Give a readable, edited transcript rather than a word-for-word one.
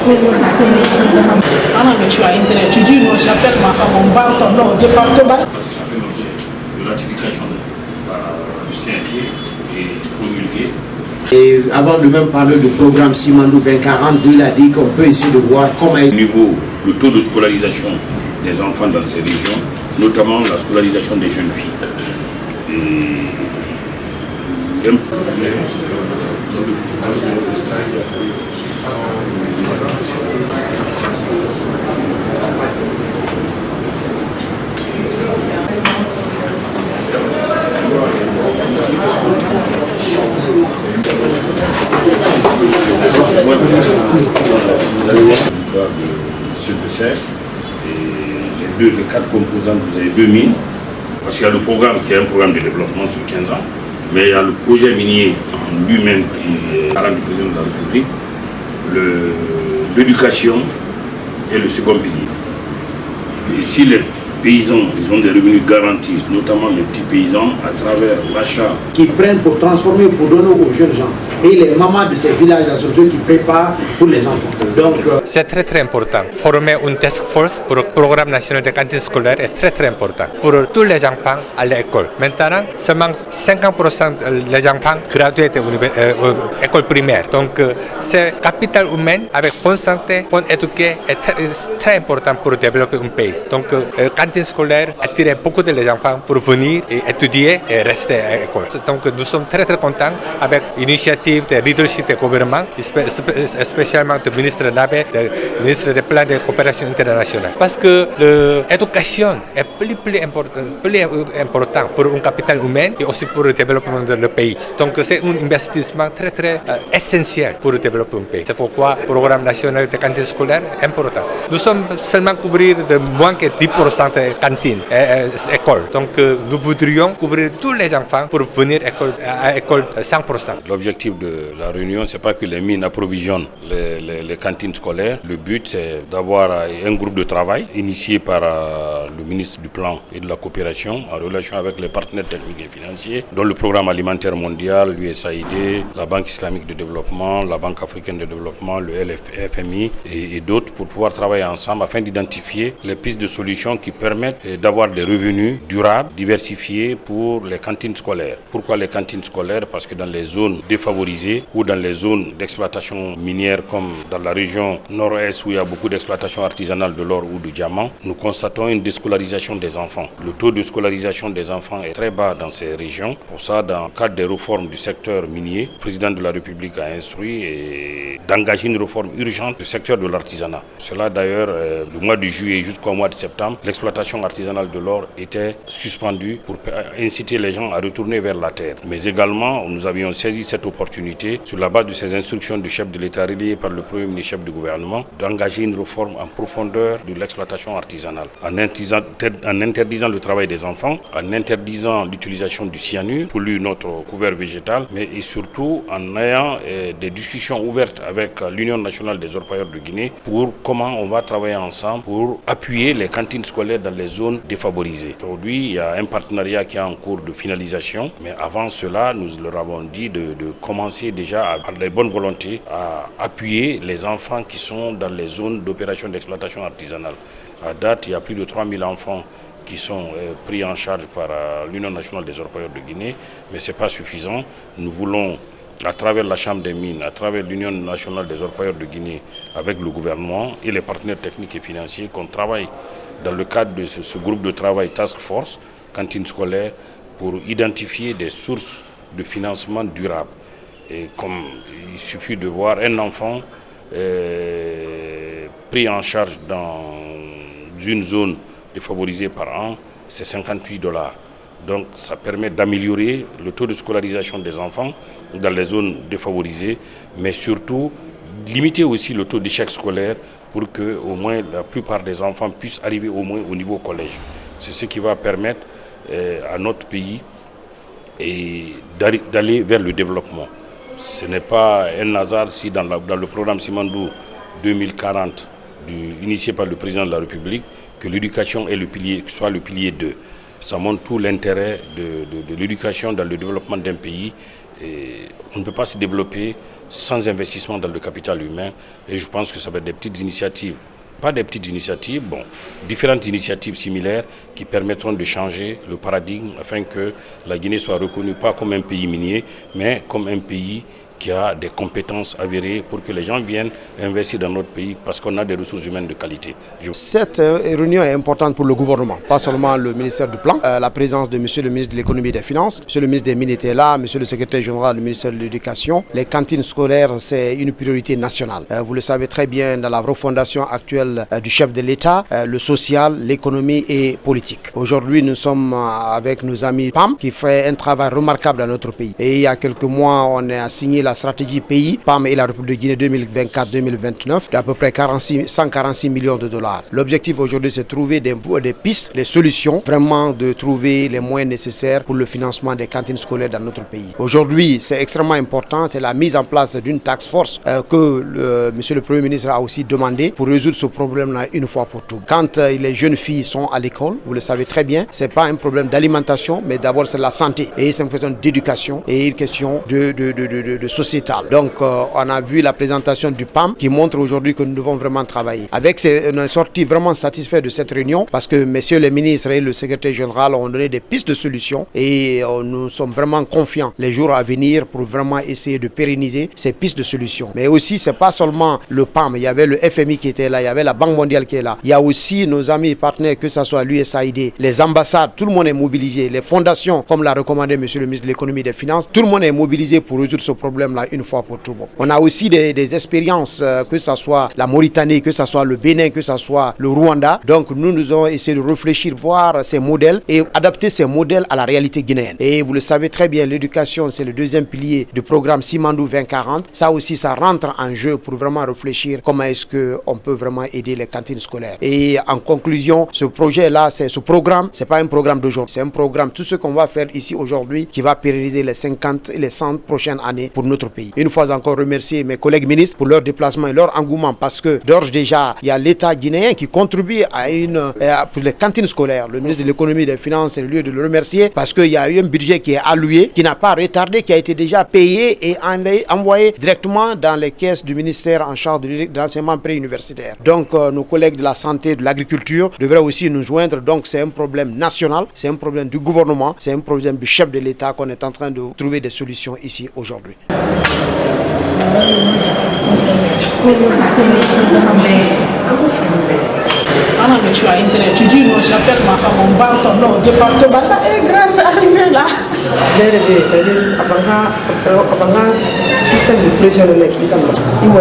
mais tu as internet, tu dis non, j'appelle ma femme, on bat ton nom au département. Ça fait l'objet de ratification du CNT et promulgué. Et avant de même parler du programme Simandou 2040, il a dit qu'on peut essayer de voir comment... Au niveau du taux de scolarisation des enfants dans ces régions, notamment la scolarisation des jeunes filles. Ce que c'est, et les 4 composantes, vous avez 2 mines, parce qu'il y a le programme qui est un programme de développement sur 15 ans, mais il y a le projet minier en lui-même qui est parent du président de la République, l'éducation et le second pilier. Et si les paysans, ils ont des revenus garantis, notamment les petits paysans, à travers l'achat. Qui prennent pour transformer, pour donner aux jeunes gens. Et les mamans de ces villages associés qui préparent pour les enfants. Donc, c'est très important. Former une task force pour le programme national de cantine scolaire est très important pour tous les enfants à l'école. Maintenant, seulement 50% des enfants gradués de l'école primaire. Donc, c'est capital humain avec bonne santé, bonne éducation est très important pour développer un pays. Donc, cantine scolaire attire beaucoup de les enfants pour venir et étudier et rester à l'école. Donc, nous sommes très contents avec l'initiative de leadership du gouvernement, spécialement du ministre Nabé, du ministre des plans de coopération internationale. Parce que l'éducation est plus important pour un capital humain et aussi pour le développement de le pays. Donc c'est un investissement très essentiel pour développer un pays. C'est pourquoi le programme national de cantine scolaire est important. Nous sommes seulement couvrir de moins que 10% de cantines et écoles. Donc nous voudrions couvrir tous les enfants pour venir à l'école 100%. L'objectif de la réunion, c'est pas que les mines approvisionnent les cantines scolaires. Le but, c'est d'avoir un groupe de travail initié par le ministre du Plan et de la Coopération en relation avec les partenaires techniques et financiers, dont le Programme alimentaire mondial, l'USAID, la Banque islamique de développement, la Banque africaine de développement, le FMI et d'autres, pour pouvoir travailler ensemble afin d'identifier les pistes de solutions qui permettent d'avoir des revenus durables, diversifiés pour les cantines scolaires. Pourquoi les cantines scolaires? Parce que dans les zones défavorisées ou dans les zones d'exploitation minière comme dans la région nord-est où il y a beaucoup d'exploitation artisanale de l'or ou du diamant, nous constatons une déscolarisation des enfants. Le taux de scolarisation des enfants est très bas dans ces régions. Pour ça, dans le cadre des réformes du secteur minier, le président de la République a instruit d'engager une réforme urgente du secteur de l'artisanat. Cela d'ailleurs, du mois de juillet jusqu'au mois de septembre, l'exploitation artisanale de l'or était suspendue pour inciter les gens à retourner vers la terre. Mais également, nous avions saisi cette opportunité, sur la base de ces instructions du chef de l'État relayées par le Premier ministre chef du gouvernement, d'engager une réforme en profondeur de l'exploitation artisanale, en interdisant le travail des enfants, en interdisant l'utilisation du cyanure, pollue notre couvert végétal, mais et surtout en ayant des discussions ouvertes avec l'Union nationale des orpailleurs de Guinée pour comment on va travailler ensemble pour appuyer les cantines scolaires dans les zones défavorisées. Aujourd'hui, il y a un partenariat qui est en cours de finalisation, mais avant cela, nous leur avons dit de commencer déjà à des bonnes volontés à appuyer les enfants qui sont dans les zones d'opération d'exploitation artisanale. À date, il y a plus de 3000 enfants qui sont pris en charge par l'Union nationale des orpailleurs de Guinée, mais ce n'est pas suffisant. Nous voulons, à travers la Chambre des mines, à travers l'Union nationale des orpailleurs de Guinée, avec le gouvernement et les partenaires techniques et financiers, qu'on travaille dans le cadre de ce groupe de travail Task Force, cantine scolaire, pour identifier des sources de financement durable. Et comme il suffit de voir un enfant pris en charge dans une zone défavorisée par an, c'est $58. Donc ça permet d'améliorer le taux de scolarisation des enfants dans les zones défavorisées, mais surtout limiter aussi le taux d'échec scolaire pour que au moins la plupart des enfants puissent arriver au moins au niveau collège. C'est ce qui va permettre à notre pays d'aller vers le développement. Ce n'est pas un hasard si dans le programme Simandou 2040 initié par le président de la République, que l'éducation est soit le pilier 2. Ça montre tout l'intérêt de l'éducation dans le développement d'un pays. Et on ne peut pas se développer sans investissement dans le capital humain. Et je pense que ça va être des petites initiatives. Pas des petites initiatives, différentes initiatives similaires qui permettront de changer le paradigme afin que la Guinée soit reconnue pas comme un pays minier, mais comme un pays qui a des compétences avérées pour que les gens viennent investir dans notre pays parce qu'on a des ressources humaines de qualité. Cette réunion est importante pour le gouvernement, pas seulement le ministère du Plan. La présence de monsieur le ministre de l'économie et des finances, monsieur le ministre des Mines était là, monsieur le secrétaire général du ministère de l'Éducation. Les cantines scolaires, c'est une priorité nationale. Vous le savez très bien, dans la refondation actuelle du chef de l'État, le social, l'économie et politique. Aujourd'hui, nous sommes avec nos amis PAM qui fait un travail remarquable dans notre pays. Et il y a quelques mois, on a signé la stratégie pays PAM et la République de Guinée 2024-2029 d'à peu près 146 millions de dollars. L'objectif aujourd'hui, c'est de trouver des pistes, des solutions, vraiment de trouver les moyens nécessaires pour le financement des cantines scolaires dans notre pays. Aujourd'hui, c'est extrêmement important, c'est la mise en place d'une task force que monsieur le Premier ministre a aussi demandé pour résoudre ce problème-là une fois pour toutes. Quand les jeunes filles sont à l'école, vous le savez très bien, ce n'est pas un problème d'alimentation, mais d'abord c'est la santé. Et c'est une question d'éducation et une question de sociétale. Donc on a vu la présentation du PAM qui montre aujourd'hui que nous devons vraiment travailler. Avec on est sorti vraiment satisfait de cette réunion parce que messieurs les ministres et le secrétaire général ont donné des pistes de solutions et nous sommes vraiment confiants les jours à venir pour vraiment essayer de pérenniser ces pistes de solutions. Mais aussi, c'est pas seulement le PAM, il y avait le FMI qui était là, il y avait la Banque mondiale qui est là. Il y a aussi nos amis et partenaires, que ce soit l'USAID, les ambassades, tout le monde est mobilisé. Les fondations, comme l'a recommandé monsieur le ministre de l'économie et des finances, tout le monde est mobilisé pour résoudre ce problème-là une fois pour tout. On a aussi des expériences, que ce soit la Mauritanie, que ce soit le Bénin, que ce soit le Rwanda. Donc nous allons essayer de réfléchir, voir ces modèles et adapter ces modèles à la réalité guinéenne. Et vous le savez très bien, l'éducation, c'est le deuxième pilier du programme Simandou 2040. Ça aussi, ça rentre en jeu pour vraiment réfléchir comment est-ce qu'on peut vraiment aider les cantines scolaires. Et en conclusion, ce projet-là, ce programme, c'est pas un programme d'aujourd'hui, c'est un programme, tout ce qu'on va faire ici aujourd'hui qui va pérenniser les 50 et les 100 prochaines années pour notre pays. Une fois encore, remercier mes collègues ministres pour leur déplacement et leur engouement parce que d'ores déjà, il y a l'État guinéen qui contribue pour les cantines scolaires. Le ministre de l'économie et des finances, c'est le lieu de le remercier parce qu'il y a eu un budget qui est alloué, qui n'a pas retardé, qui a été déjà payé et envoyé directement dans les caisses du ministère en charge de l'enseignement préuniversitaire. Donc nos collègues de la santé, de l'agriculture devraient aussi nous joindre. Donc c'est un problème national, c'est un problème du gouvernement, c'est un problème du chef de l'État qu'on est en train de trouver des solutions ici aujourd'hui. Tu as internet, tu dis non, j'appelle ma femme, on bat ton nom au département. Ça est grâce, c'est arrivé là. Avant, système de pression, il m'a